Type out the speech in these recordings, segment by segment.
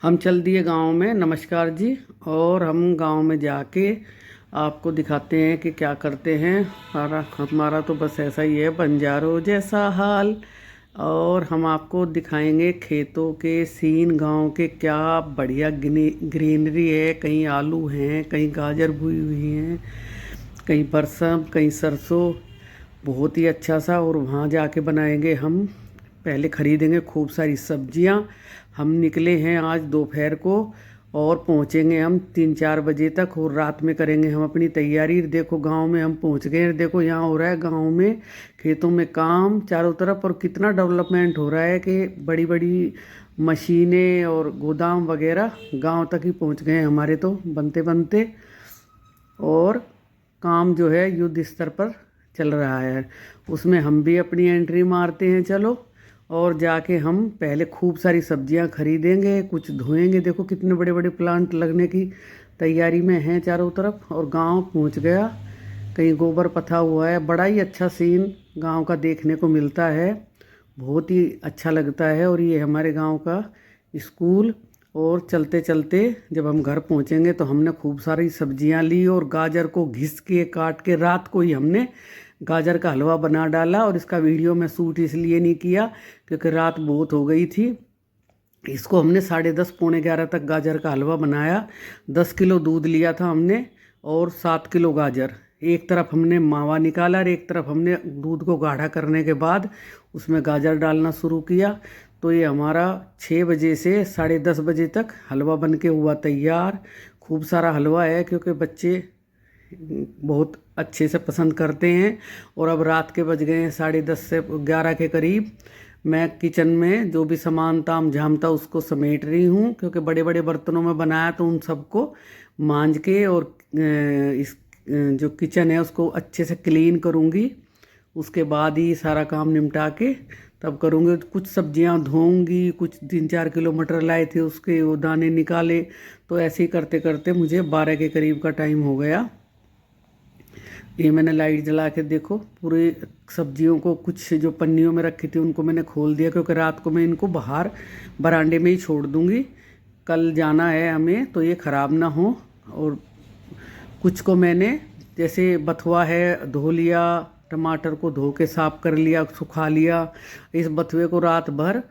हम चल दिए गांव में। नमस्कार जी। और हम गांव में जाके आपको दिखाते हैं कि क्या करते हैं। हमारा तो बस ऐसा ही है, बंजारों जैसा हाल। और हम आपको दिखाएंगे खेतों के सीन, गांव के। क्या बढ़िया ग्रीनरी है। कहीं आलू हैं, कहीं गाजर बुई हुई हैं, कहीं बरसम, कहीं सरसों। बहुत ही अच्छा सा। और वहाँ जाके बनाएंगे हम। पहले खरीदेंगे खूब सारी सब्जियाँ। हम निकले हैं आज दोपहर को और पहुँचेंगे हम 3-4 बजे तक। और रात में करेंगे हम अपनी तैयारी। देखो गांव में हम पहुँच गए हैं। देखो यहाँ हो रहा है गांव में खेतों में काम चारों तरफ। और कितना डेवलपमेंट हो रहा है कि बड़ी बड़ी मशीनें और गोदाम वगैरह गांव तक ही पहुँच गए हैं हमारे तो बनते बनते। और काम जो है युद्ध स्तर पर चल रहा है। उसमें हम भी अपनी एंट्री मारते हैं। चलो। और जाके हम पहले खूब सारी सब्जियां खरीदेंगे, कुछ धोएंगे। देखो कितने बड़े बड़े प्लांट लगने की तैयारी में हैं चारों तरफ। और गांव पहुंच गया। कहीं गोबर पथा हुआ है। बड़ा ही अच्छा सीन गांव का देखने को मिलता है। बहुत ही अच्छा लगता है। और ये हमारे गांव का स्कूल। और चलते चलते जब हम घर पहुंचेंगे तो हमने खूब सारी सब्जियां ली और गाजर को घिस के काट के रात को ही हमने गाजर का हलवा बना डाला। और इसका वीडियो मैं शूट इसलिए नहीं किया क्योंकि रात बहुत हो गई थी। इसको हमने 10:30 11:15 तक गाजर का हलवा बनाया। 10 किलो दूध लिया था हमने और 7 किलो गाजर। एक तरफ हमने मावा निकाला और एक तरफ हमने दूध को गाढ़ा करने के बाद उसमें गाजर डालना शुरू किया। तो ये हमारा 6 बजे से 10:30 बजे तक हलवा बन के हुआ तैयार। खूब सारा हलवा है क्योंकि बच्चे बहुत अच्छे से पसंद करते हैं। और अब रात के बज गए हैं 10:30 से 11 के करीब। मैं किचन में जो भी सामान ताम झाम था उसको समेट रही हूँ क्योंकि बड़े बड़े बर्तनों में बनाया तो उन सबको मांज के और इस जो किचन है उसको अच्छे से क्लीन करूँगी। उसके बाद ही सारा काम निपटा के तब करूँगी। कुछ सब्जियां धोऊंगी, कुछ 3-4 किलो मटर लाए थे उसके वो दाने निकाले। तो ऐसे ही करते करते मुझे 12 के करीब का टाइम हो गया। ये मैंने लाइट जला के देखो पूरे सब्जियों को, कुछ जो पन्नियों में रखी थी उनको मैंने खोल दिया क्योंकि रात को मैं इनको बाहर बरामदे में ही छोड़ दूंगी। कल जाना है हमें तो ये ख़राब ना हो। और कुछ को मैंने जैसे बथुआ है धो लिया, टमाटर को धो के साफ कर लिया, सुखा लिया। इस बथुए को रात भर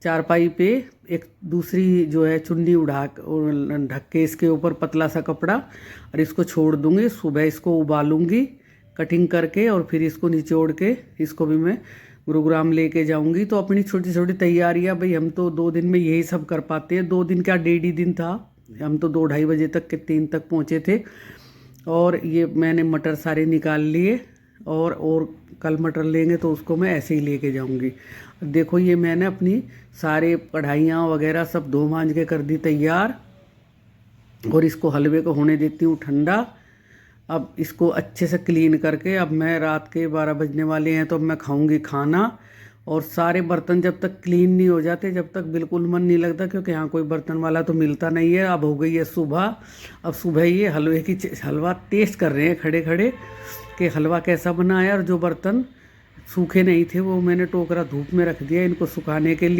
चारपाई पे एक दूसरी जो है चुन्नी उड़ा और ढक के इसके ऊपर पतला सा कपड़ा और इसको छोड़ दूंगी। सुबह इसको उबालूंगी कटिंग करके और फिर इसको निचोड़ के इसको भी मैं गुरुग्राम लेके जाऊंगी। तो अपनी छोटी छोटी तैयारियां भाई, हम तो 2 दिन में यही सब कर पाते हैं। 2 दिन क्या, 1.5 ही दिन था। हम तो 2-2:30 बजे तक के 3 तक पहुंचे थे। और ये मैंने मटर सारे निकाल लिए। और कल मटर लेंगे तो उसको मैं ऐसे ही लेके जाऊंगी। देखो ये मैंने अपनी सारे कढ़ाइयाँ वगैरह सब धो मांज के कर दी तैयार। और इसको हलवे को होने देती हूँ ठंडा। अब इसको अच्छे से क्लीन करके अब मैं रात के 12 बजने वाले हैं तो अब मैं खाऊंगी खाना। और सारे बर्तन जब तक क्लीन नहीं हो जाते जब तक बिल्कुल मन नहीं लगता क्योंकि यहाँ कोई बर्तन वाला तो मिलता नहीं है। अब हो गई है सुबह। अब सुबह ये हलवा टेस्ट कर रहे हैं खड़े खड़े कि हलवा कैसा बना है। और जो बर्तन सूखे नहीं थे वो मैंने टोकरा धूप में रख दिया इनको सुखाने के लिए।